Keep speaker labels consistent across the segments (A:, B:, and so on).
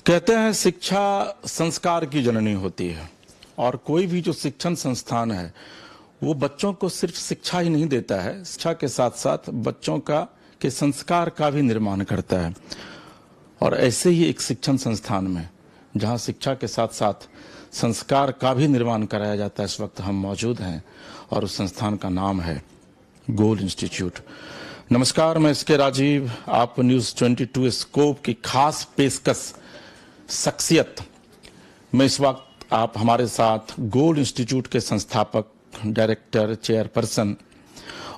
A: कहते हैं शिक्षा संस्कार की जननी होती है और कोई भी जो शिक्षण संस्थान है वो बच्चों को सिर्फ शिक्षा ही नहीं देता है, शिक्षा के साथ साथ बच्चों के संस्कार का भी निर्माण करता है। और ऐसे ही एक शिक्षण संस्थान में जहां शिक्षा के साथ साथ संस्कार का भी निर्माण कराया जाता है, इस वक्त हम मौजूद हैं और उस संस्थान का नाम है गोल इंस्टीट्यूट। नमस्कार, मैं एसके राजीव, आप न्यूज़ 22 स्कोप की खास पेशकश शख्सियत में इस वक्त आप हमारे साथ गोल इंस्टीट्यूट के संस्थापक, डायरेक्टर, चेयरपर्सन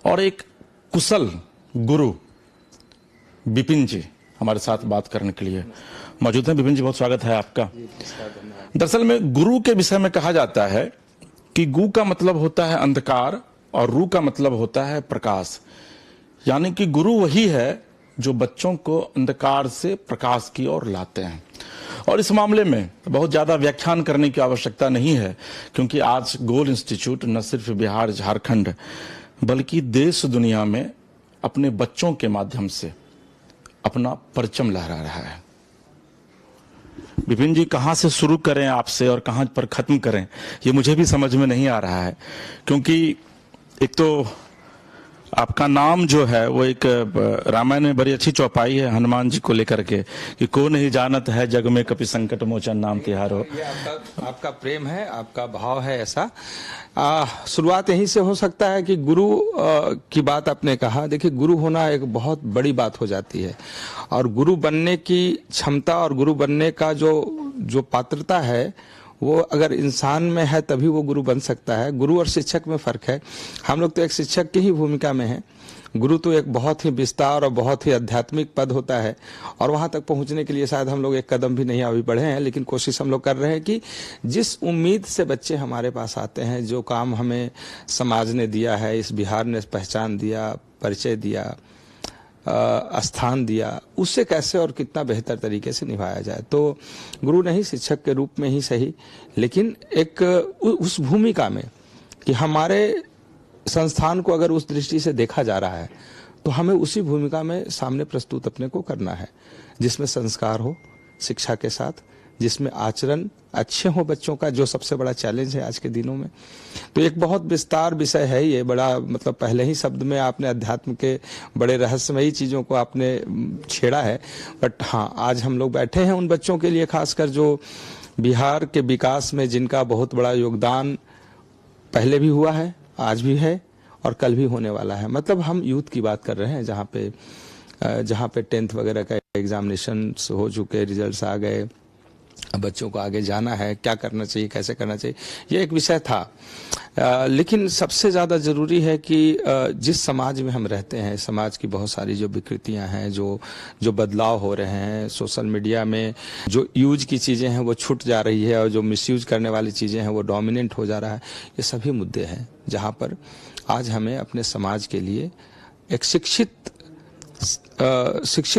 A: और एक कुशल गुरु विपिन जी हमारे साथ बात करने के लिए मौजूद हैं। विपिन जी, बहुत स्वागत है आपका। दरअसल में गुरु के विषय में कहा जाता है कि गु का मतलब होता है अंधकार और रू का मतलब होता है प्रकाश, यानी कि गुरु वही है जो बच्चों को अंधकार से प्रकाश की ओर लाते हैं। और इस मामले में बहुत ज्यादा व्याख्यान करने की आवश्यकता नहीं है, क्योंकि आज गोल इंस्टीट्यूट न सिर्फ बिहार, झारखंड बल्कि देश दुनिया में अपने बच्चों के माध्यम से अपना परचम लहरा रहा है। विपिन जी, कहां से शुरू करें आपसे और कहां पर खत्म करें, ये मुझे भी समझ में नहीं आ रहा है, क्योंकि एक तो आपका नाम जो है वो एक रामायण में बड़ी अच्छी चौपाई है हनुमान जी को लेकर के कि को नहीं जानत है जग में कपि संकट मोचन नाम तिहारो।
B: ये आपका प्रेम है, आपका भाव है ऐसा। शुरुआत यहीं से हो सकता है कि गुरु की बात आपने कहा। देखिए, गुरु होना एक बहुत बड़ी बात हो जाती है और गुरु बनने की क्षमता और गुरु बनने का जो पात्रता है वो अगर इंसान में है तभी वो गुरु बन सकता है। गुरु और शिक्षक में फर्क है। हम लोग तो एक शिक्षक की ही भूमिका में हैं। गुरु तो एक बहुत ही विस्तार और बहुत ही आध्यात्मिक पद होता है और वहां तक पहुंचने के लिए शायद हम लोग एक कदम भी नहीं अभी बढ़े हैं, लेकिन कोशिश हम लोग कर रहे हैं कि जिस उम्मीद से बच्चे हमारे पास आते हैं, जो काम हमें समाज ने दिया है, इस बिहार ने पहचान दिया, परिचय दिया, स्थान दिया, उससे कैसे और कितना बेहतर तरीके से निभाया जाए। तो गुरु नहीं, शिक्षक के रूप में ही सही, लेकिन एक उस भूमिका में कि हमारे संस्थान को अगर उस दृष्टि से देखा जा रहा है तो हमें उसी भूमिका में सामने प्रस्तुत अपने को करना है, जिसमें संस्कार हो शिक्षा के साथ, जिसमें आचरण अच्छे हो बच्चों का, जो सबसे बड़ा चैलेंज है आज के दिनों में। तो एक बहुत विस्तार विषय है ये, बड़ा मतलब पहले ही शब्द में आपने अध्यात्म के बड़े रहस्यमयी चीजों को आपने छेड़ा है। बट हाँ, आज हम लोग बैठे हैं उन बच्चों के लिए, खासकर जो बिहार के विकास में जिनका बहुत बड़ा योगदान पहले भी हुआ है, आज भी है और कल भी होने वाला है। मतलब हम यूथ की बात कर रहे हैं, जहाँ पे 10th वगैरह का एग्जामिनेशन हो चुके, रिजल्ट्स आ गए, बच्चों को आगे जाना है, क्या करना चाहिए, कैसे करना चाहिए, ये एक विषय था। लेकिन सबसे ज़्यादा ज़रूरी है कि जिस समाज में हम रहते हैं, समाज की बहुत सारी जो विकृतियां हैं, जो बदलाव हो रहे हैं, सोशल मीडिया में जो यूज की चीज़ें हैं वो छूट जा रही है और जो मिसयूज करने वाली चीज़ें हैं वो डोमिनेंट हो जा रहा है। ये सभी मुद्दे हैं जहाँ पर आज हमें अपने समाज के लिए एक शिक्षित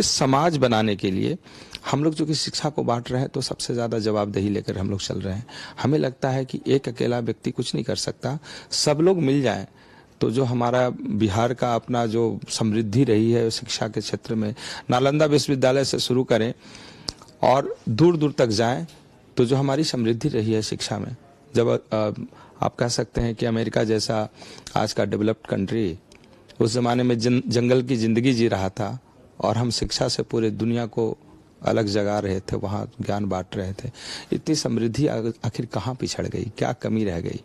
B: समाज बनाने के लिए हम लोग जो कि शिक्षा को बांट रहे हैं, तो सबसे ज़्यादा जवाबदेही लेकर हम लोग चल रहे हैं। हमें लगता है कि एक अकेला व्यक्ति कुछ नहीं कर सकता, सब लोग मिल जाएं तो जो हमारा बिहार का अपना जो समृद्धि रही है शिक्षा के क्षेत्र में, नालंदा विश्वविद्यालय से शुरू करें और दूर दूर तक जाएं, तो जो हमारी समृद्धि रही है शिक्षा में, जब आप कह सकते हैं कि अमेरिका जैसा आज का डेवलप्ड कंट्री उस जमाने में जंगल की जिंदगी जी रहा था और हम शिक्षा से पूरे दुनिया को अलग जगा रहे थे, वहाँ ज्ञान बांट रहे थे। इतनी समृद्धि आखिर कहाँ पिछड़ गई, क्या कमी रह गई?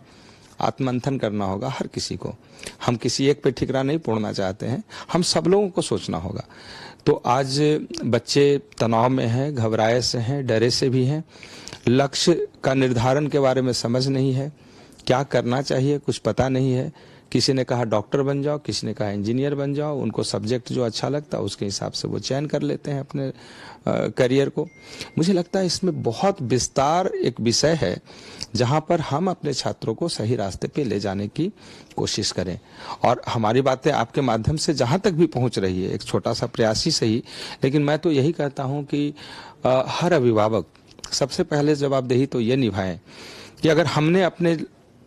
B: आत्ममंथन करना होगा हर किसी को। हम किसी एक पे ठिकरा नहीं पोड़ना चाहते हैं, हम सब लोगों को सोचना होगा। तो आज बच्चे तनाव में हैं, घबराए से हैं, डरे से भी हैं, लक्ष्य का निर्धारण के बारे में समझ नहीं है, क्या करना चाहिए कुछ पता नहीं है। किसी ने कहा डॉक्टर बन जाओ, किसी ने कहा इंजीनियर बन जाओ, उनको सब्जेक्ट जो अच्छा लगता है उसके हिसाब से वो चयन कर लेते हैं अपने करियर को। मुझे लगता है इसमें बहुत विस्तार एक विषय है जहां पर हम अपने छात्रों को सही रास्ते पे ले जाने की कोशिश करें। और हमारी बातें आपके माध्यम से जहां तक भी पहुंच रही है, एक छोटा सा प्रयास ही सही, लेकिन मैं तो यही कहता हूं कि हर अभिभावक सबसे पहले जवाबदेही तो ये निभाएं कि अगर हमने अपने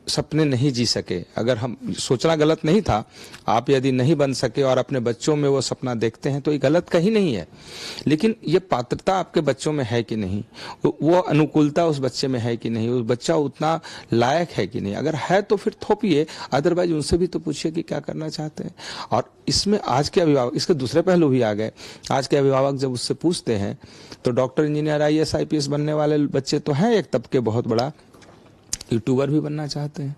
B: सपने नहीं जी सके, अगर हम सोचना गलत नहीं था, आप यदि नहीं बन सके और अपने बच्चों में वो सपना देखते हैं तो ये गलत कहीं नहीं है, लेकिन ये पात्रता आपके बच्चों में है कि नहीं, वो अनुकूलता उस बच्चे में है कि नहीं, उस बच्चा उतना लायक है कि नहीं। अगर है तो फिर थोपिए, अदरवाइज उनसे भी तो पूछिए कि क्या करना चाहते हैं। और इसमें आज के अभिभावक, इसके दूसरे पहलू भी आ गए। आज के अभिभावक जब उससे पूछते हैं तो डॉक्टर, इंजीनियर, IAS IPS बनने वाले बच्चे तो हैं, एक तबके बहुत बड़ा, यूट्यूबर भी बनना चाहते हैं।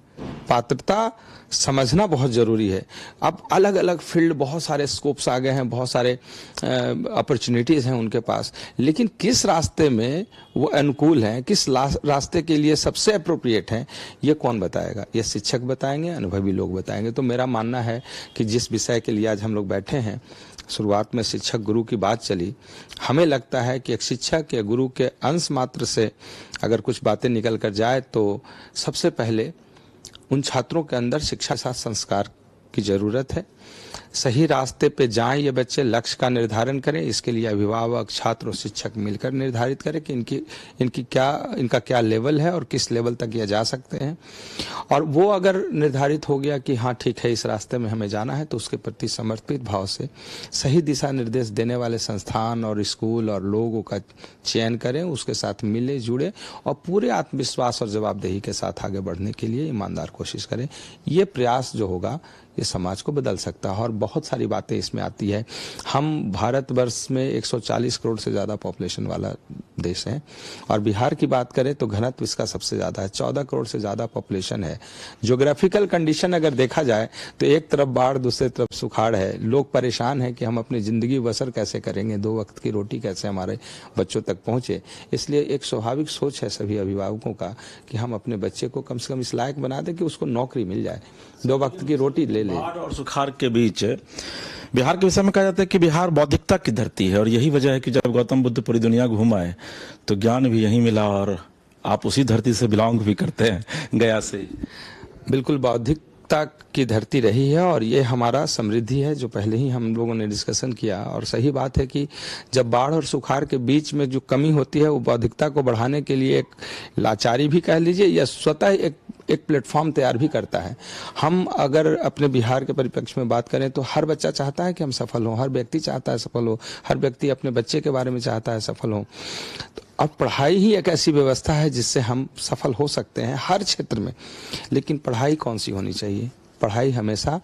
B: पात्रता समझना बहुत जरूरी है। अब अलग अलग फील्ड, बहुत सारे स्कोप्स आ गए हैं, बहुत सारे अपॉर्चुनिटीज हैं उनके पास, लेकिन किस रास्ते में वो अनुकूल हैं, किस रास्ते के लिए सबसे अप्रोप्रिएट हैं, ये कौन बताएगा? ये शिक्षक बताएंगे, अनुभवी लोग बताएंगे। तो मेरा मानना है कि जिस विषय के लिए आज हम लोग बैठे हैं, शुरुआत में शिक्षक गुरु की बात चली, हमें लगता है कि एक शिक्षक या गुरु के अंश मात्र से अगर कुछ बातें निकल कर जाए तो सबसे पहले उन छात्रों के अंदर शिक्षा के साथ संस्कार की जरूरत है। सही रास्ते पे जाएं ये बच्चे, लक्ष्य का निर्धारण करें। इसके लिए अभिभावक, छात्र और शिक्षक मिलकर निर्धारित करें कि इनका क्या लेवल है और किस लेवल तक ये जा सकते हैं। और वो अगर निर्धारित हो गया कि हाँ ठीक है, इस रास्ते में हमें जाना है, तो उसके प्रति समर्पित भाव से सही दिशा निर्देश देने वाले संस्थान और स्कूल और लोगों का चयन करें, उसके साथ मिले जुड़े और पूरे आत्मविश्वास और जवाबदेही के साथ आगे बढ़ने के लिए ईमानदार कोशिश करें। ये प्रयास जो होगा ये समाज को बदल सकता है। और बहुत सारी बातें इसमें आती है। हम भारतवर्ष में 140 करोड़ से ज़्यादा पॉपुलेशन वाला देश है, और बिहार की बात करें तो घनत्व इसका सबसे ज़्यादा है, 14 करोड़ से ज़्यादा पॉपुलेशन है। ज्योग्राफिकल कंडीशन अगर देखा जाए तो एक तरफ बाढ़, दूसरे तरफ सुखाड़ है। लोग परेशान हैं कि हम अपनी ज़िंदगी बसर कैसे करेंगे, 2 वक्त की रोटी कैसे हमारे बच्चों तक पहुँचे। इसलिए एक स्वाभाविक सोच है सभी अभिभावकों का कि हम अपने बच्चे को कम से कम इस लायक बना दें कि उसको नौकरी मिल जाए, 2 वक्त की रोटी ले ले।
A: बाढ़ और सुखाड़ के बीच बिहार के विषय में कहा जाता है कि बिहार बौद्धिकता की धरती है, और यही वजह है कि जब गौतम बुद्ध पूरी दुनिया घूमाए तो ज्ञान भी यहीं मिला, और आप उसी धरती से बिलोंग भी करते हैं, गया से।
B: बिल्कुल बौद्धिकता की धरती रही है, और ये हमारा समृद्धि है जो पहले ही हम लोगों ने डिस्कशन किया। और सही बात है कि जब बाढ़ और सुखाड़ के बीच में जो कमी होती है वो बौद्धिकता को बढ़ाने के लिए एक लाचारी भी कह लीजिए या स्वतः एक प्लेटफॉर्म तैयार भी करता है। हम अगर अपने बिहार के परिप्रेक्ष्य में बात करें तो हर बच्चा चाहता है कि हम सफल हों, हर व्यक्ति चाहता है सफल हो, हर व्यक्ति अपने बच्चे के बारे में चाहता है सफल हो। तो अब पढ़ाई ही एक ऐसी व्यवस्था है जिससे हम सफल हो सकते हैं हर क्षेत्र में। लेकिन पढ़ाई कौन सी होनी चाहिए? पढ़ाई हमेशा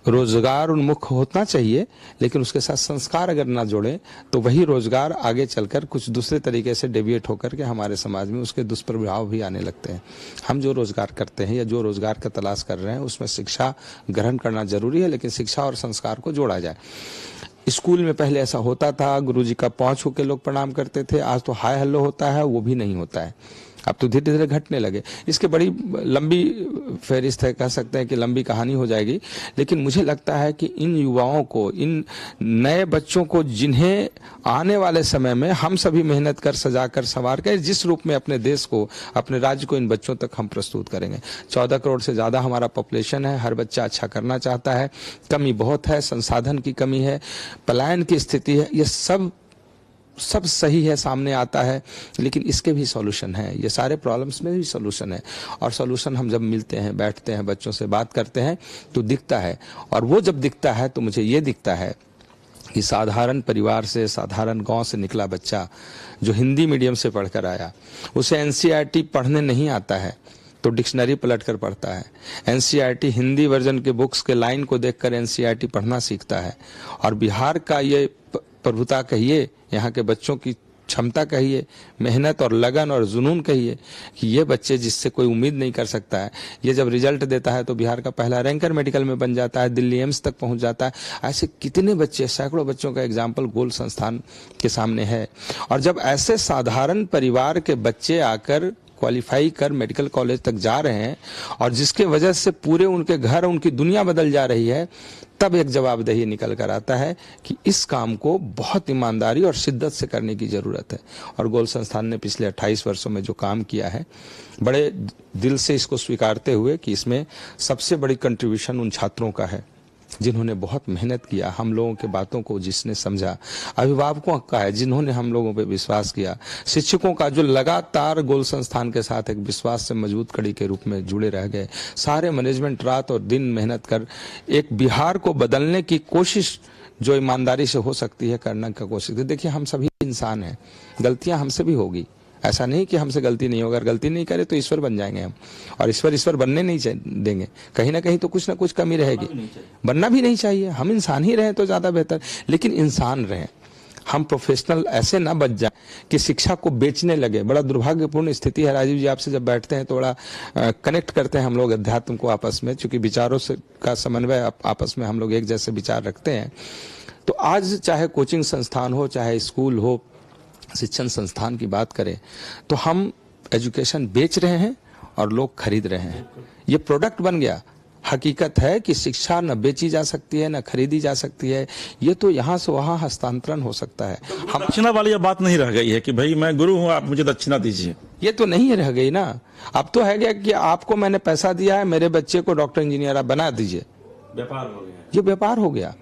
B: रोजगार उन्मुख होना चाहिए, लेकिन उसके साथ संस्कार अगर ना जोड़े तो वही रोजगार आगे चलकर कुछ दूसरे तरीके से डेविएट होकर के हमारे समाज में उसके दुष्प्रभाव भी आने लगते हैं। हम जो रोजगार करते हैं या जो रोजगार का तलाश कर रहे हैं उसमें शिक्षा ग्रहण करना जरूरी है, लेकिन शिक्षा और संस्कार को जोड़ा जाए। स्कूल में पहले ऐसा होता था, गुरुजी का पाँव छू के लोग प्रणाम करते थे, आज तो हाय हेलो होता है, वो भी नहीं होता है। अब तो धीरे धीरे घटने लगे। इसके बड़ी लंबी फहरिस्त है, कह सकते हैं कि लंबी कहानी हो जाएगी, लेकिन मुझे लगता है कि इन युवाओं को, इन नए बच्चों को, जिन्हें आने वाले समय में हम सभी मेहनत कर, सजा कर, संवार कर जिस रूप में अपने देश को, अपने राज्य को इन बच्चों तक हम प्रस्तुत करेंगे। 14 करोड़ से ज़्यादा हमारा पॉपुलेशन है, हर बच्चा अच्छा करना चाहता है, कमी बहुत है, संसाधन की कमी है, पलायन की स्थिति है, ये सब सही है, सामने आता है, लेकिन इसके भी सॉल्यूशन है। ये सारे प्रॉब्लम्स में भी सॉल्यूशन है, और सॉल्यूशन हम जब मिलते हैं, बैठते हैं, बच्चों से बात करते हैं तो दिखता है। और वो जब दिखता है तो मुझे ये दिखता है कि साधारण परिवार से, साधारण गांव से निकला बच्चा जो हिंदी मीडियम से पढ़कर आया, उसे NCERT पढ़ने नहीं आता है तो डिक्शनरी पलट कर पढ़ता है। NCERT हिंदी वर्जन के बुक्स के लाइन को देखकर NCERT पढ़ना सीखता है। और बिहार का ये प्रभुता कहिए, यहाँ के बच्चों की क्षमता कहिए, मेहनत और लगन और जुनून कहिए कि ये बच्चे जिससे कोई उम्मीद नहीं कर सकता है, ये जब रिजल्ट देता है तो बिहार का पहला रैंकर मेडिकल में बन जाता है, दिल्ली एम्स तक पहुंच जाता है। ऐसे कितने बच्चे, सैकड़ों बच्चों का एग्जाम्पल गोल्ड संस्थान के सामने है। और जब ऐसे साधारण परिवार के बच्चे आकर क्वालिफाई कर मेडिकल कॉलेज तक जा रहे हैं और जिसके वजह से पूरे उनके घर, उनकी दुनिया बदल जा रही है, तब एक जवाबदेही निकल कर आता है कि इस काम को बहुत ईमानदारी और शिद्दत से करने की जरूरत है। और गोल्ड संस्थान ने पिछले 28 वर्षों में जो काम किया है, बड़े दिल से इसको स्वीकारते हुए कि इसमें सबसे बड़ी कंट्रीब्यूशन उन छात्रों का है जिन्होंने बहुत मेहनत किया, हम लोगों के बातों को जिसने समझा, अभिभावकों का है जिन्होंने हम लोगों पे विश्वास किया, शिक्षकों का जो लगातार गोल संस्थान के साथ एक विश्वास से मजबूत कड़ी के रूप में जुड़े रह गए, सारे मैनेजमेंट रात और दिन मेहनत कर एक बिहार को बदलने की कोशिश जो ईमानदारी से हो सकती है करने का कोशिश। देखिए हम सभी इंसान हैं, गलतियां हमसे भी होगी, ऐसा नहीं कि हमसे गलती नहीं होगा। अगर गलती नहीं करे तो ईश्वर बन जाएंगे हम, और ईश्वर बनने नहीं देंगे, कहीं ना कहीं तो कुछ ना कुछ कमी रहेगी, बनना भी नहीं चाहिए। हम इंसान ही रहें तो ज्यादा बेहतर, लेकिन इंसान रहें, हम प्रोफेशनल ऐसे ना बच जाए कि शिक्षा को बेचने लगे। बड़ा दुर्भाग्यपूर्ण स्थिति है राजीव जी, आपसे जब बैठते हैं तो बड़ा कनेक्ट करते हैं हम लोग अध्यात्म को आपस में, क्योंकि विचारों से का समन्वय आपस में हम लोग एक जैसे विचार रखते हैं। तो आज चाहे कोचिंग संस्थान हो, चाहे स्कूल हो, शिक्षण संस्थान की बात करें तो हम एजुकेशन बेच रहे हैं और लोग खरीद रहे हैं। ये प्रोडक्ट बन गया। हकीकत है कि शिक्षा न बेची जा सकती है, न खरीदी जा सकती है, ये तो यहाँ से वहाँ हस्तांतरण हो सकता है।
A: हम दक्षिणा वाली बात नहीं रह गई है कि भाई मैं गुरु हूँ, आप मुझे दक्षिणा दीजिए,
B: ये तो नहीं रह गई ना। अब तो है गया कि आपको मैंने पैसा दिया है, मेरे बच्चे को डॉक्टर इंजीनियर आप बना दीजिए,
A: व्यापार हो गया,
B: ये व्यापार हो गया।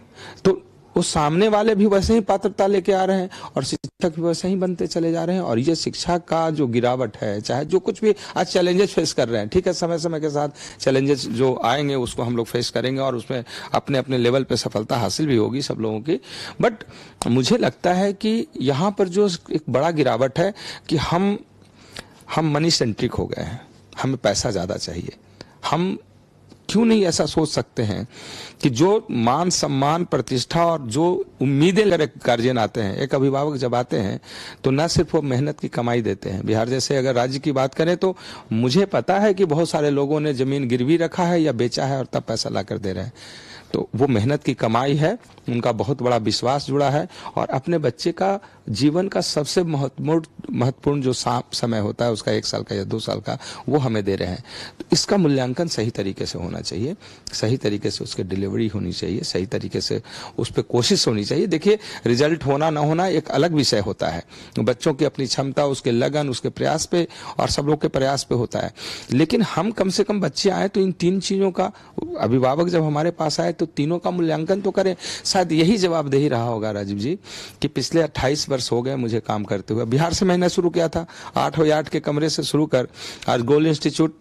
B: तो वो सामने वाले भी वैसे ही पात्रता लेके आ रहे हैं और शिक्षक भी वैसे ही बनते चले जा रहे हैं। और ये शिक्षा का जो गिरावट है, चाहे जो कुछ भी आज चैलेंजेस फेस कर रहे हैं, ठीक है, समय समय के साथ चैलेंजेस जो आएंगे उसको हम लोग फेस करेंगे और उसमें अपने अपने लेवल पे सफलता हासिल भी होगी सब लोगों की। बट मुझे लगता है कि यहाँ पर जो एक बड़ा गिरावट है कि हम मनी सेंट्रिक हो गए हैं, हमें पैसा ज्यादा चाहिए। हम क्यों नहीं ऐसा सोच सकते हैं कि जो मान सम्मान प्रतिष्ठा और जो उम्मीदें गार्जियन आते हैं, एक अभिभावक जब आते हैं तो न सिर्फ वो मेहनत की कमाई देते हैं। बिहार जैसे अगर राज्य की बात करें तो मुझे पता है कि बहुत सारे लोगों ने जमीन गिरवी रखा है या बेचा है और तब पैसा ला कर दे रहे हैं। तो वो मेहनत की कमाई है, उनका बहुत बड़ा विश्वास जुड़ा है और अपने बच्चे का जीवन का सबसे महत्वपूर्ण जो समय होता है उसका 1 साल का या 2 साल का, वो हमें दे रहे हैं। तो इसका मूल्यांकन सही तरीके से होना चाहिए, सही तरीके से उसकी डिलीवरी होनी चाहिए, सही तरीके से उस पर कोशिश होनी चाहिए। देखिए रिजल्ट होना ना होना एक अलग विषय होता है, बच्चों की अपनी क्षमता, उसके लगन, उसके प्रयास पे और सब लोग के प्रयास पे होता है। लेकिन हम कम से कम बच्चे आए तो इन 3 चीजों का, अभिभावक जब हमारे पास आए तो तीनों का मूल्यांकन तो करें। शायद यही जवाबदेही रहा होगा राजीव जी कि पिछले 28 वर्ष हो गए मुझे काम करते हुए। बिहार से मैंने शुरू किया था 8 के कमरे से शुरू कर आज गोल्ड इंस्टीट्यूट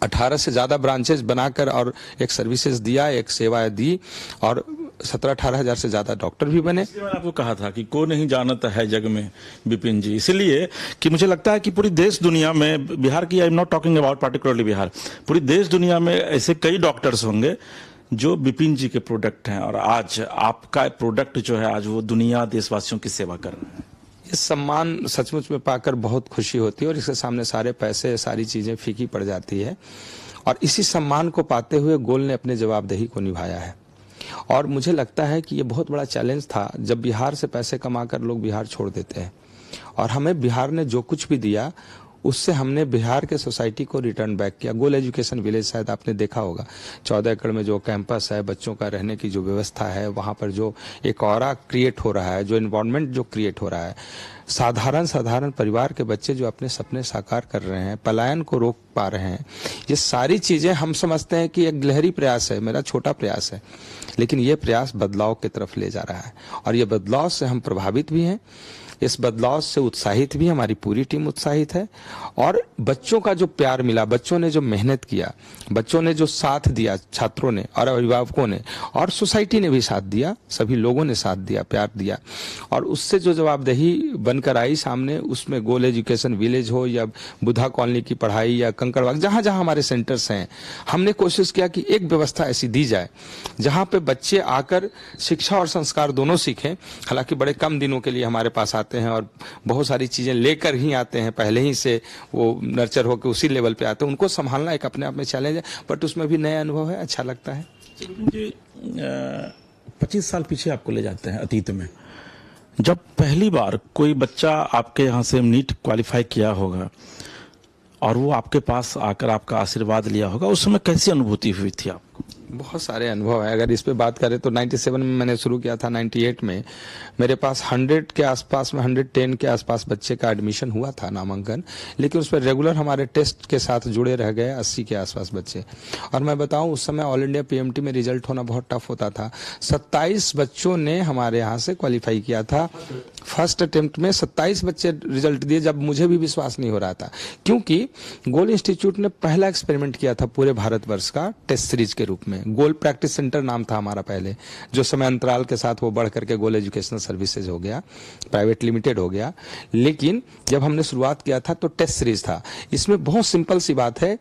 B: 18 से ज्यादा ब्रांचेस बनाकर और एक सर्विसेज दिया, एक सेवाएं दी और 17-18 हजार से ज्यादा डॉक्टर भी बने।
A: मैंने आपको कहा था कि को नहीं जानता है जग में विपिन जी, इसलिए कि मुझे लगता है कि पूरी देश दुनिया में, बिहार की I am not talking about particularly Bihar, पूरी देश दुनिया में ऐसे कई डॉक्टर्स होंगे जो विपिन जी के प्रोडक्ट हैं और आज आपका प्रोडक्ट जो है आज वो दुनिया देशवासियों की सेवा कर रहे हैं।
B: इस सम्मान सचमुच में पाकर बहुत खुशी होती है और इसके सामने सारे पैसे, सारी चीजें फीकी पड़ जाती है। और इसी सम्मान को पाते हुए गोल ने अपने जवाबदेही को निभाया है। और मुझे लगता है कि ये बहुत बड़ा चैलेंज था जब बिहार से पैसे कमाकर लोग बिहार छोड़ देते हैं, और हमें बिहार ने जो कुछ भी दिया उससे हमने बिहार के सोसाइटी को रिटर्न बैक किया। गोल एजुकेशन विलेज शायद आपने देखा होगा, 14 एकड़ में जो कैंपस है, बच्चों का रहने की जो व्यवस्था है, वहां पर जो एक ऑरा क्रिएट हो रहा है, जो एनवायरनमेंट जो क्रिएट हो रहा है, साधारण परिवार के बच्चे जो अपने सपने साकार कर रहे हैं, पलायन को रोक पा रहे हैं, ये सारी चीजें हम समझते हैं कि एक गहरी प्रयास है, मेरा छोटा प्रयास है, लेकिन ये प्रयास बदलाव की तरफ ले जा रहा है और ये बदलाव से हम प्रभावित भी हैं। इस बदलाव से उत्साहित भी हमारी पूरी टीम उत्साहित है और बच्चों का जो प्यार मिला, बच्चों ने जो मेहनत किया, बच्चों ने जो साथ दिया, छात्रों ने और अभिभावकों ने और सोसाइटी ने भी साथ दिया, सभी लोगों ने साथ दिया, प्यार दिया और उससे जो जवाबदेही बनकर आई सामने, उसमें गोल एजुकेशन विलेज हो या बुद्धा कॉलोनी की पढ़ाई या कंकड़बाग, जहां जहां हमारे सेंटर्स हैं, हमने कोशिश किया कि एक व्यवस्था ऐसी दी जाए जहां पे बच्चे आकर शिक्षा और संस्कार दोनों सीखें। हालांकि बड़े कम दिनों के लिए हमारे पास आते हैं और बहुत सारी चीजें लेकर ही आते हैं, पहले ही से वो नर्चर होकर उसी लेवल पे आते हैं, उनको संभालना एक अपने आप में चैलेंज है, बट उसमें भी नया अनुभव है, अच्छा लगता है।
A: जी 25 साल पीछे आपको ले जाते हैं अतीत में, जब पहली बार कोई बच्चा आपके यहाँ से नीट क्वालिफाई किया होगा और वो आपके पास आकर आपका आशीर्वाद लिया होगा, उस समय कैसी अनुभूति हुई थी आपको?
B: बहुत सारे अनुभव है। अगर इस पे बात करें तो 97 में मैंने शुरू किया था। 98 में मेरे पास 100 के आसपास में 110 के आसपास बच्चे का एडमिशन हुआ था, नामांकन, लेकिन उस पर रेगुलर हमारे टेस्ट के साथ जुड़े रह गए 80 के आसपास बच्चे। और मैं बताऊं उस समय ऑल इंडिया पीएमटी में रिजल्ट होना बहुत टफ होता था। 27 बच्चों ने हमारे यहाँ से क्वालिफाई किया था। फर्स्ट अटेम्प्ट में 27 बच्चे रिजल्ट दिए, जब मुझे भी विश्वास नहीं हो रहा था, क्योंकि गोल इंस्टीट्यूट ने पहला एक्सपेरिमेंट किया था पूरे भारतवर्ष का टेस्ट सीरीज के रूप में। गोल प्रैक्टिस सेंटर नाम था हमारा पहले, जो समय अंतराल के साथ वो बढ़ करके गोल एजुकेशनल सर्विसेज हो गया, प्राइवेट लिमिटेड हो गया। लेकिन जब हमने शुरुआत किया था तो टेस्ट सीरीज था। इसमें बहुत सिंपल सी बात है,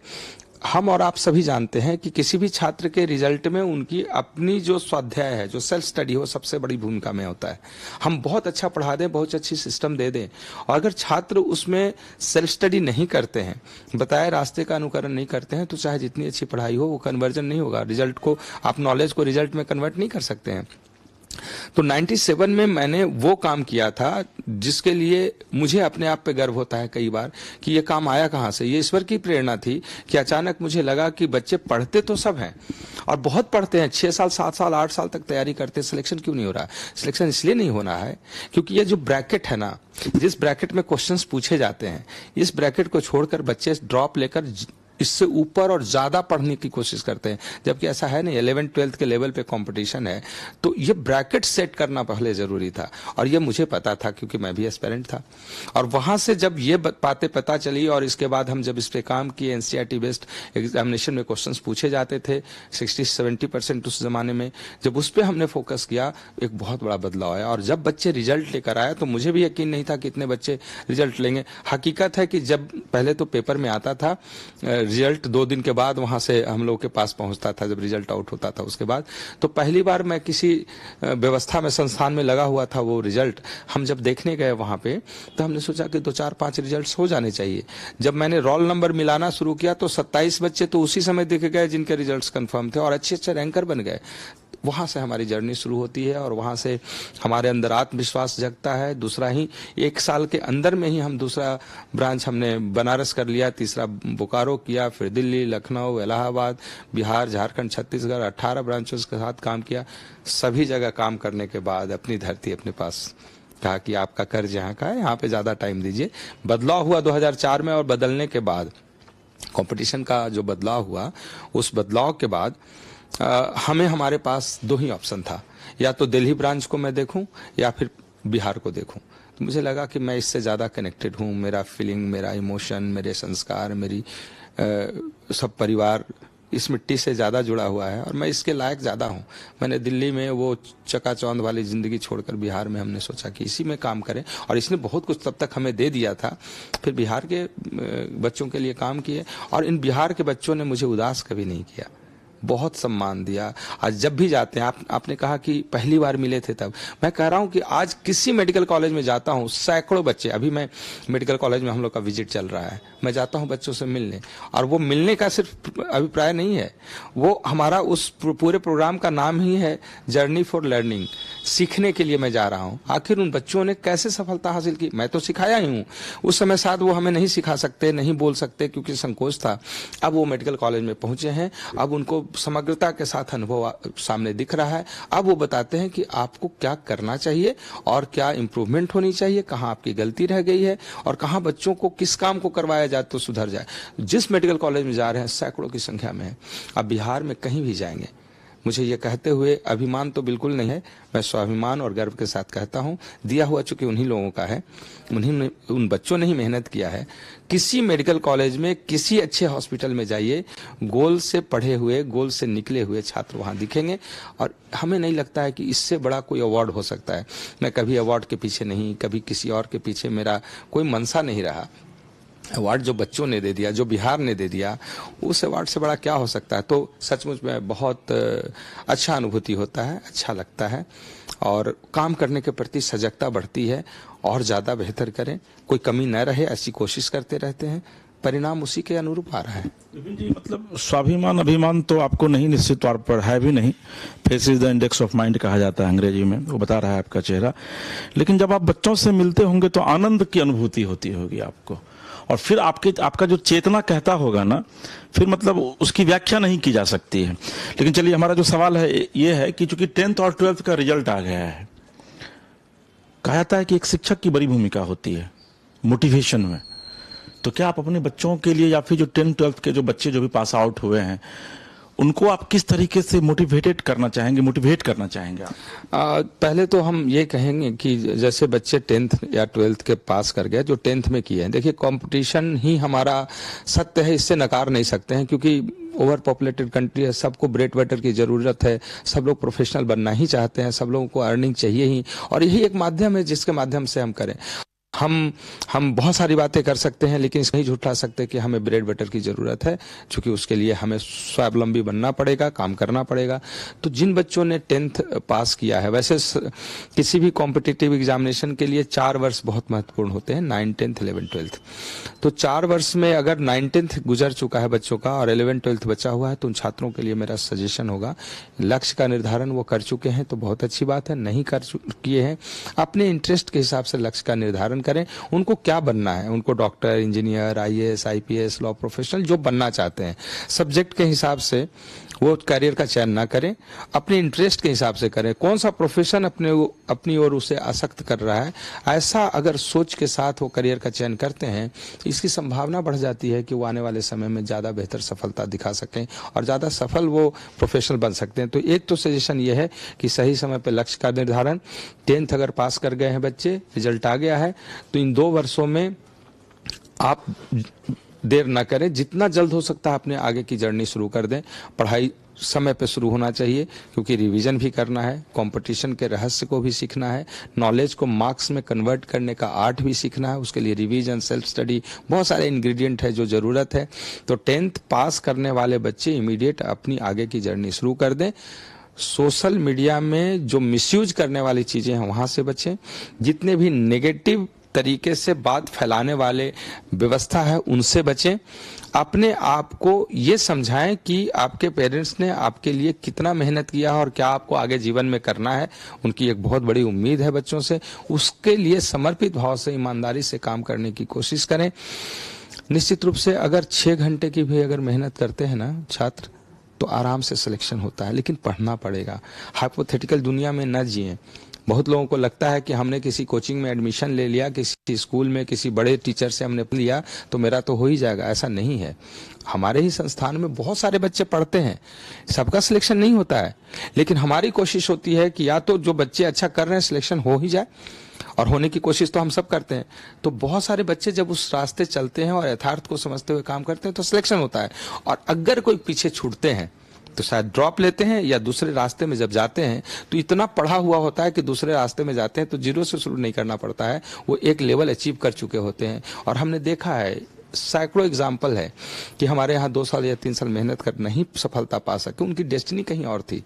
B: हम और आप सभी जानते हैं कि किसी भी छात्र के रिजल्ट में उनकी अपनी जो स्वाध्याय है, जो सेल्फ स्टडी हो, सबसे बड़ी भूमिका में होता है। हम बहुत अच्छा पढ़ा दें, बहुत अच्छी सिस्टम दे दें, और अगर छात्र उसमें सेल्फ स्टडी नहीं करते हैं, बताए रास्ते का अनुकरण नहीं करते हैं, तो चाहे जितनी अच्छी पढ़ाई हो वो कन्वर्जन नहीं होगा। रिजल्ट को, आप नॉलेज को रिजल्ट में कन्वर्ट नहीं कर सकते हैं। तो 97 में मैंने वो काम किया था जिसके लिए मुझे अपने आप पे गर्व होता है कई बार कि ये काम आया कहाँ से। ये ईश्वर की प्रेरणा थी कि अचानक मुझे लगा कि बच्चे पढ़ते तो सब हैं और बहुत पढ़ते हैं, 6 साल 7 साल 8 साल तक तैयारी करते हैं, सिलेक्शन क्यों नहीं हो रहा है? सिलेक्शन इसलिए नहीं होना है क्योंकि ये जो ब्रैकेट है ना, जिस ब्रैकेट में क्वेश्चंस पूछे जाते हैं, इस ब्रैकेट को छोड़कर बच्चे ड्रॉप लेकर इससे ऊपर और ज्यादा पढ़ने की कोशिश करते हैं, जबकि ऐसा है नहीं। 11th 12th के लेवल पे कंपटीशन है, तो ये ब्रैकेट सेट करना पहले जरूरी था, और ये मुझे पता था क्योंकि मैं भी एस्पिरेंट था। और वहां से जब ये बातें पता चली और इसके बाद हम जब इस पे काम किए, एनसीईआरटी बेस्ड एग्जामिनेशन में क्वेश्चंस पूछे जाते थे 60-70% उस जमाने में, जब उस पर हमने फोकस किया, एक बहुत बड़ा बदलाव आया। और जब बच्चे रिजल्ट लेकर आए तो मुझे भी यकीन नहीं था कि इतने बच्चे रिजल्ट लेंगे। हकीकत है कि जब पहले तो पेपर में आता था रिजल्ट, 2 दिन के बाद वहां से हम लोग के पास पहुंचता था, जब रिजल्ट आउट होता था उसके बाद। तो पहली बार मैं किसी व्यवस्था में, संस्थान में लगा हुआ था वो रिजल्ट, हम जब देखने गए वहां पे, तो हमने सोचा कि 2-4-5 रिजल्ट्स हो जाने चाहिए। जब मैंने रोल नंबर मिलाना शुरू किया तो 27 बच्चे तो उसी समय देखे गए जिनके रिजल्ट्स कंफर्म थे और अच्छे अच्छे रैंकर बन गए। वहां से हमारी जर्नी शुरू होती है और वहां से हमारे अंदर आत्मविश्वास जगता है। दूसरा ही 1 साल के अंदर में ही हम दूसरा ब्रांच हमने बनारस कर लिया, तीसरा बोकारो किया, फिर दिल्ली, लखनऊ, इलाहाबाद, बिहार, झारखंड, छत्तीसगढ़, 18 ब्रांचों के साथ काम किया। सभी जगह काम करने के बाद अपनी धरती अपने पास, कहा कि आपका कर्ज यहाँ का है, यहाँ पे ज्यादा टाइम दीजिए। बदलाव हुआ 2004 में, और बदलने के बाद कंपटीशन का जो बदलाव हुआ, उस बदलाव के बाद हमें, हमारे पास 2 ही ऑप्शन था, या तो दिल्ली ब्रांच को मैं देखूं या फिर बिहार को देखूं। तो मुझे लगा कि मैं इससे ज़्यादा कनेक्टेड हूं, मेरा फीलिंग, मेरा इमोशन, मेरे संस्कार, मेरी सब परिवार इस मिट्टी से ज़्यादा जुड़ा हुआ है और मैं इसके लायक ज़्यादा हूं। मैंने दिल्ली में वो चकाचौंध वाली ज़िंदगी छोड़कर बिहार में हमने सोचा कि इसी में काम करें, और इसने बहुत कुछ तब तक हमें दे दिया था। फिर बिहार के बच्चों के लिए काम किए, और इन बिहार के बच्चों ने मुझे उदास कभी नहीं किया, बहुत सम्मान दिया। आज जब भी जाते हैं, आपने कहा कि पहली बार मिले थे तब, मैं कह रहा हूं कि आज किसी मेडिकल कॉलेज में जाता हूं, सैकड़ों बच्चे, अभी मैं मेडिकल कॉलेज में हम लोग का विजिट चल रहा है, मैं जाता हूं बच्चों से मिलने, और वो मिलने का सिर्फ अभिप्राय नहीं है, वो हमारा उस पूरे प्रोग्राम का नाम ही है जर्नी फॉर लर्निंग। सीखने के लिए मैं जा रहा हूं। आखिर उन बच्चों ने कैसे सफलता हासिल की, मैं तो सिखाया ही हूं। उस समय शायद वो हमें नहीं सिखा सकते, नहीं बोल सकते क्योंकि संकोच था। अब वो मेडिकल कॉलेज में पहुंचे हैं, अब उनको समग्रता के साथ अनुभव सामने दिख रहा है। अब वो बताते हैं कि आपको क्या करना चाहिए और क्या इंप्रूवमेंट होनी चाहिए, कहाँ आपकी गलती रह गई है और कहाँ बच्चों को किस काम को करवाया जाए तो सुधर जाए। जिस मेडिकल कॉलेज में जा रहे हैं सैकड़ों की संख्या में है। अब बिहार में कहीं भी जाएंगे, मुझे ये कहते हुए अभिमान तो बिल्कुल नहीं है, मैं स्वाभिमान और गर्व के साथ कहता हूँ, दिया हुआ चूंकि उन्हीं लोगों का है, उन बच्चों ने ही मेहनत किया है। किसी मेडिकल कॉलेज में, किसी अच्छे हॉस्पिटल में जाइए, गोल से पढ़े हुए, गोल से निकले हुए छात्र वहां दिखेंगे, और हमें नहीं लगता है कि इससे बड़ा कोई अवार्ड हो सकता है। मैं कभी अवार्ड के पीछे नहीं, कभी किसी और के पीछे मेरा कोई मनसा नहीं रहा। अवार्ड जो बच्चों ने दे दिया, जो बिहार ने दे दिया, उस अवार्ड से बड़ा क्या हो सकता है। तो सचमुच में बहुत अच्छा अनुभूति होता है, अच्छा लगता है, और काम करने के प्रति सजगता बढ़ती है, और ज़्यादा बेहतर करें, कोई कमी न रहे ऐसी कोशिश करते रहते हैं। परिणाम उसी के अनुरूप आ रहा है।
A: विपिन जी, मतलब स्वाभिमान अभिमान तो आपको नहीं, निश्चित तौर पर है भी नहीं। Face is the index of mind कहा जाता है अंग्रेजी में, वो बता रहा है आपका चेहरा। लेकिन जब आप बच्चों से मिलते होंगे तो आनंद की अनुभूति होती होगी आपको, और फिर आपका जो चेतना कहता होगा ना, फिर मतलब उसकी व्याख्या नहीं की जा सकती है। लेकिन चलिए, हमारा जो सवाल है ये है कि चूंकि 10th और 12th का रिजल्ट आ गया है, कहा जाता है कि एक शिक्षक की बड़ी भूमिका होती है मोटिवेशन में। तो क्या आप अपने बच्चों के लिए, या फिर जो 10th 12th के जो बच्चे जो भी पास आउट हुए हैं, उनको आप किस तरीके से मोटिवेट करना चाहेंगे आप?
B: पहले तो हम ये कहेंगे कि जैसे बच्चे 10th या 12th के पास कर गए, जो 10th में किए हैं, देखिए कंपटीशन ही हमारा सत्य है, इससे नकार नहीं सकते हैं, क्योंकि ओवर पॉपुलेटेड कंट्री है, सबको ब्रेड बटर की जरूरत है, सब लोग प्रोफेशनल बनना ही चाहते हैं, सब लोगों को अर्निंग चाहिए ही, और यही एक माध्यम है जिसके माध्यम से हम करें। हम बहुत सारी बातें कर सकते हैं, लेकिन इसमें ही झूठा सकते कि हमें ब्रेड बटर की जरूरत है, क्योंकि उसके लिए हमें स्वावलंबी बनना पड़ेगा, काम करना पड़ेगा। तो जिन बच्चों ने 10th पास किया है, वैसे किसी भी कॉम्पिटिटिव एग्जामिनेशन के लिए 4 वर्ष बहुत महत्वपूर्ण होते हैं, 9, 10th, 11, 12th। तो 4 वर्ष में अगर 9, 10th गुजर चुका है बच्चों का और 11, 12th बचा हुआ है, तो उन छात्रों के लिए मेरा सजेशन होगा, लक्ष्य का निर्धारण वो कर चुके हैं तो बहुत अच्छी बात है, नहीं कर किए हैं, अपने इंटरेस्ट के हिसाब से लक्ष्य का निर्धारण करें। उनको क्या बनना है, उनको doctor, engineer, IAS, IPS, law professional जो बनना चाहते हैं, सब्जेक्ट के हिसाब से वो करियर का चयन ना करें, अपने इंटरेस्ट के हिसाब से करें, कौन सा प्रोफेशन अपनी ओर उसे आसक्त कर रहा है, ऐसा अगर सोच के साथ वो करियर का चयन करते हैं, इसकी संभावना बढ़ जाती है कि वो आने वाले समय में ज़्यादा बेहतर सफलता दिखा सकें और ज़्यादा सफल वो प्रोफेशनल बन सकते हैं। तो एक तो सजेशन ये है कि सही समय पर लक्ष्य का निर्धारण। 10th अगर पास कर गए हैं बच्चे, रिजल्ट आ गया है, तो इन 2 वर्षों में आप देर ना करें, जितना जल्द हो सकता है अपने आगे की जर्नी शुरू कर दें। पढ़ाई समय पे शुरू होना चाहिए, क्योंकि रिवीजन भी करना है, कंपटीशन के रहस्य को भी सीखना है, नॉलेज को मार्क्स में कन्वर्ट करने का आर्ट भी सीखना है, उसके लिए रिवीजन, सेल्फ स्टडी, बहुत सारे इंग्रेडिएंट है जो जरूरत है। तो 10th पास करने वाले बच्चे इमीडिएट अपनी आगे की जर्नी शुरू कर दें। सोशल मीडिया में जो मिसयूज करने वाली चीजें हैं वहां से बचें, जितने भी नेगेटिव तरीके से बात फैलाने वाले व्यवस्था है उनसे बचें। अपने आप को ये समझाएं कि आपके पेरेंट्स ने आपके लिए कितना मेहनत किया है और क्या आपको आगे जीवन में करना है, उनकी एक बहुत बड़ी उम्मीद है बच्चों से, उसके लिए समर्पित भाव से, ईमानदारी से काम करने की कोशिश करें। निश्चित रूप से अगर 6 घंटे की भी अगर मेहनत करते हैं ना छात्र, तो आराम से सिलेक्शन होता है, लेकिन पढ़ना पड़ेगा। हाइपोथेटिकल दुनिया में न जिए। बहुत लोगों को लगता है कि हमने किसी कोचिंग में एडमिशन ले लिया, किसी स्कूल में किसी बड़े टीचर से हमने लिया तो मेरा तो हो ही जाएगा, ऐसा नहीं है। हमारे ही संस्थान में बहुत सारे बच्चे पढ़ते हैं, सबका सिलेक्शन नहीं होता है, लेकिन हमारी कोशिश होती है कि या तो जो बच्चे अच्छा कर रहे हैं सिलेक्शन हो ही जाए, और होने की कोशिश तो हम सब करते हैं। तो बहुत सारे बच्चे जब उस रास्ते चलते हैं और यथार्थ को समझते हुए काम करते हैं तो सिलेक्शन होता है। और अगर कोई पीछे छूटते हैं तो शायद ड्रॉप लेते हैं, या दूसरे रास्ते में जब जाते हैं तो इतना पढ़ा हुआ होता है कि दूसरे रास्ते में जाते हैं तो 0 से शुरू नहीं करना पड़ता है, वो एक लेवल अचीव कर चुके होते हैं। और हमने देखा है, सैकड़ों एग्जाम्पल है कि हमारे यहाँ 2 साल या 3 साल मेहनत कर नहीं सफलता पा सके, उनकी डेस्टिनी कहीं और थी,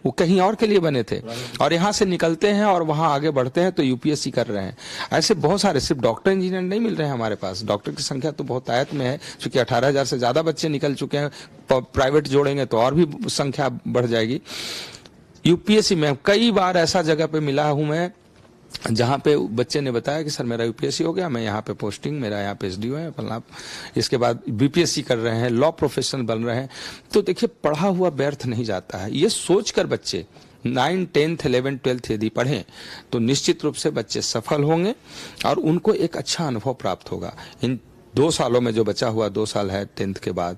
B: वो कहीं और के लिए बने थे, और यहाँ से निकलते हैं और वहां आगे बढ़ते हैं तो UPSC कर रहे हैं। ऐसे बहुत सारे, सिर्फ डॉक्टर इंजीनियर नहीं मिल रहे हैं हमारे पास, डॉक्टर की संख्या तो बहुत आयत में है, क्योंकि 18,000 से ज्यादा बच्चे निकल चुके हैं, प्राइवेट जोड़ेंगे तो और भी संख्या बढ़ जाएगी। UPSC में कई बार ऐसा जगह पे मिला हूं मैं जहां पे बच्चे ने बताया कि सर मेरा UPSC हो गया, मैं यहाँ पे पोस्टिंग, मेरा यहाँ पे SDO है फलना, इसके बाद BPSC कर रहे हैं, लॉ प्रोफेशनल बन रहे हैं। तो देखिए, पढ़ा हुआ व्यर्थ नहीं जाता है। ये सोचकर बच्चे 9, 10th, 11, 12th यदि पढ़ें तो निश्चित रूप से बच्चे सफल होंगे और उनको एक अच्छा अनुभव प्राप्त होगा। इन 2 सालों में जो बचा हुआ 2 साल है 10th के बाद,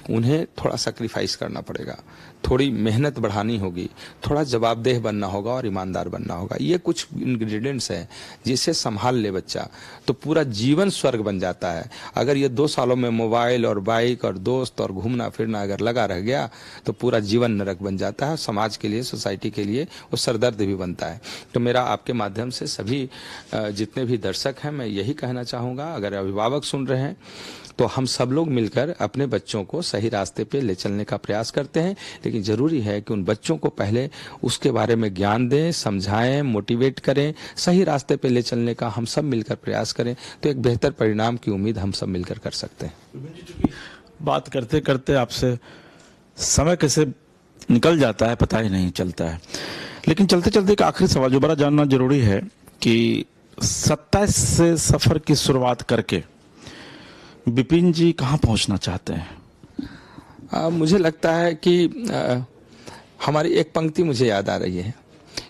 B: उन्हें थोड़ा सैक्रिफाइस करना पड़ेगा, थोड़ी मेहनत बढ़ानी होगी, थोड़ा जवाबदेह बनना होगा और ईमानदार बनना होगा। ये कुछ इंग्रेडिएंट्स हैं जिसे संभाल ले बच्चा तो पूरा जीवन स्वर्ग बन जाता है। अगर ये 2 सालों में मोबाइल और बाइक और दोस्त और घूमना फिरना अगर लगा रह गया तो पूरा जीवन नरक बन जाता है, समाज के लिए, सोसाइटी के लिए वो सरदर्द भी बनता है। तो मेरा आपके माध्यम से सभी जितने भी दर्शक हैं, मैं यही कहना चाहूँगा, अगर अभिभावक सुन रहे हैं तो हम सब लोग मिलकर अपने बच्चों को सही रास्ते पे ले चलने का प्रयास करते हैं, लेकिन लेकिन जरूरी है कि उन बच्चों को पहले उसके बारे में ज्ञान दें, समझाएं, मोटिवेट करें, सही रास्ते पे ले चलने का हम सब मिलकर प्रयास करें, तो एक बेहतर परिणाम की उम्मीद हम सब मिलकर कर सकते हैं।
A: बात करते करते आपसे समय कैसे निकल जाता है पता ही नहीं चलता है, लेकिन चलते चलते एक आखिरी सवाल जो बड़ा जानना जरूरी है कि 27 से सफर की शुरुआत करके विपिन जी कहाँ पहुंचना चाहते हैं?
B: मुझे लगता है कि हमारी एक पंक्ति मुझे याद आ रही है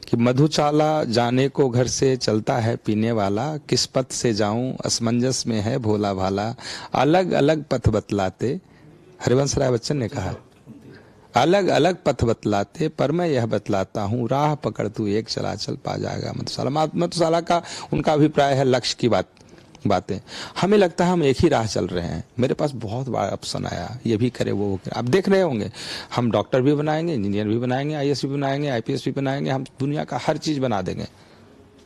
B: कि मधुचाला जाने को घर से चलता है पीने वाला, किस पथ से जाऊं असमंजस में है भोला भाला, अलग अलग पथ बतलाते, हरिवंश राय बच्चन ने कहा, अलग अलग पथ बतलाते पर मैं यह बतलाता हूँ, राह पकड़ तू एक चला चल पा जाएगा मधुशाला। मधुशाला का उनका अभिप्राय है लक्ष्य की बातें। हमें लगता है हम एक ही राह चल रहे हैं। मेरे पास बहुत बड़ा ऑप्शन आया, ये भी करे वो करे। आप देख रहे होंगे हम डॉक्टर भी बनाएंगे, इंजीनियर भी बनाएंगे, आईएएस भी बनाएंगे, आईपीएस भी बनाएंगे, हम दुनिया का हर चीज बना देंगे।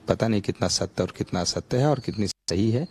B: पता नहीं कितना सत्य और कितना असत्य है और कितनी सही है,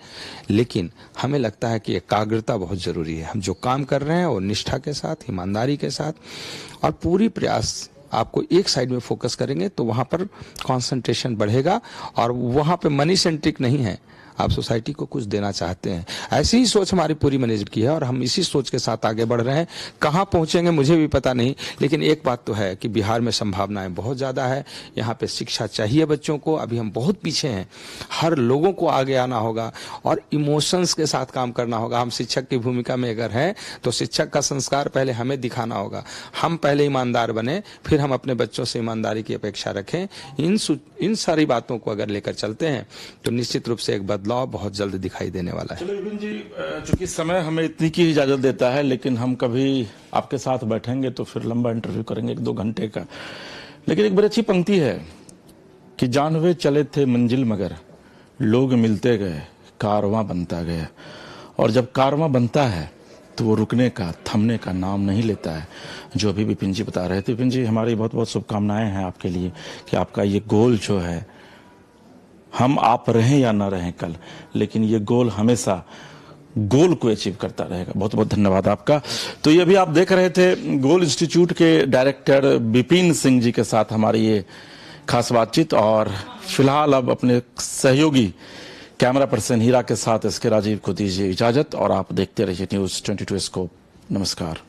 B: लेकिन हमें लगता है कि एकाग्रता बहुत जरूरी है। हम जो काम कर रहे हैं वो निष्ठा के साथ, ईमानदारी के साथ और पूरी प्रयास आपको एक साइड में फोकस करेंगे तो वहां पर कंसंट्रेशन बढ़ेगा। और वहां पे मनी सेंट्रिक नहीं है, आप सोसाइटी को कुछ देना चाहते हैं। ऐसी ही सोच हमारी पूरी मैनेजमेंट की है और हम इसी सोच के साथ आगे बढ़ रहे हैं। कहाँ पहुंचेंगे मुझे भी पता नहीं, लेकिन एक बात तो है कि बिहार में संभावनाएं बहुत ज्यादा है। यहाँ पे शिक्षा चाहिए बच्चों को, अभी हम बहुत पीछे हैं। हर लोगों को आगे आना होगा और इमोशंस के साथ काम करना होगा। हम शिक्षक की भूमिका में अगर हैं तो शिक्षक का संस्कार पहले हमें दिखाना होगा। हम पहले ईमानदार बने, फिर हम अपने बच्चों से ईमानदारी की अपेक्षा रखें। इन सारी बातों को अगर लेकर चलते हैं तो निश्चित रूप से एक बदलाव बहुत जल्द दिखाई देने वाला है।
A: चलो विपिन जी, चूंकि समय हमें इतनी की इजाजत देता है, लेकिन हम कभी आपके साथ बैठेंगे तो फिर लंबा इंटरव्यू करेंगे 1-2 घंटे का। लेकिन एक बड़ी अच्छी पंक्ति है कि जानवे चले थे मंजिल मगर लोग मिलते गए, कारवां बनता गया। और जब कारवां बनता है तो वो रुकने का, थमने का नाम नहीं लेता है, जो अभी विपिन जी बता रहे थे। विपिन जी, हमारी बहुत बहुत शुभकामनाएं हैं आपके लिए कि आपका ये गोल जो है, हम आप रहें या ना रहें कल, लेकिन ये गोल हमेशा गोल को अचीव करता रहेगा। बहुत बहुत धन्यवाद आपका। तो ये अभी आप देख रहे थे गोल इंस्टीट्यूट के डायरेक्टर विपिन सिंह जी के साथ हमारी ये खास बातचीत। और फिलहाल अब अपने सहयोगी कैमरा पर्सन हीरा के साथ इसके राजीव को दीजिए इजाजत और आप देखते रहिए न्यूज़ 22 स्कोप। नमस्कार।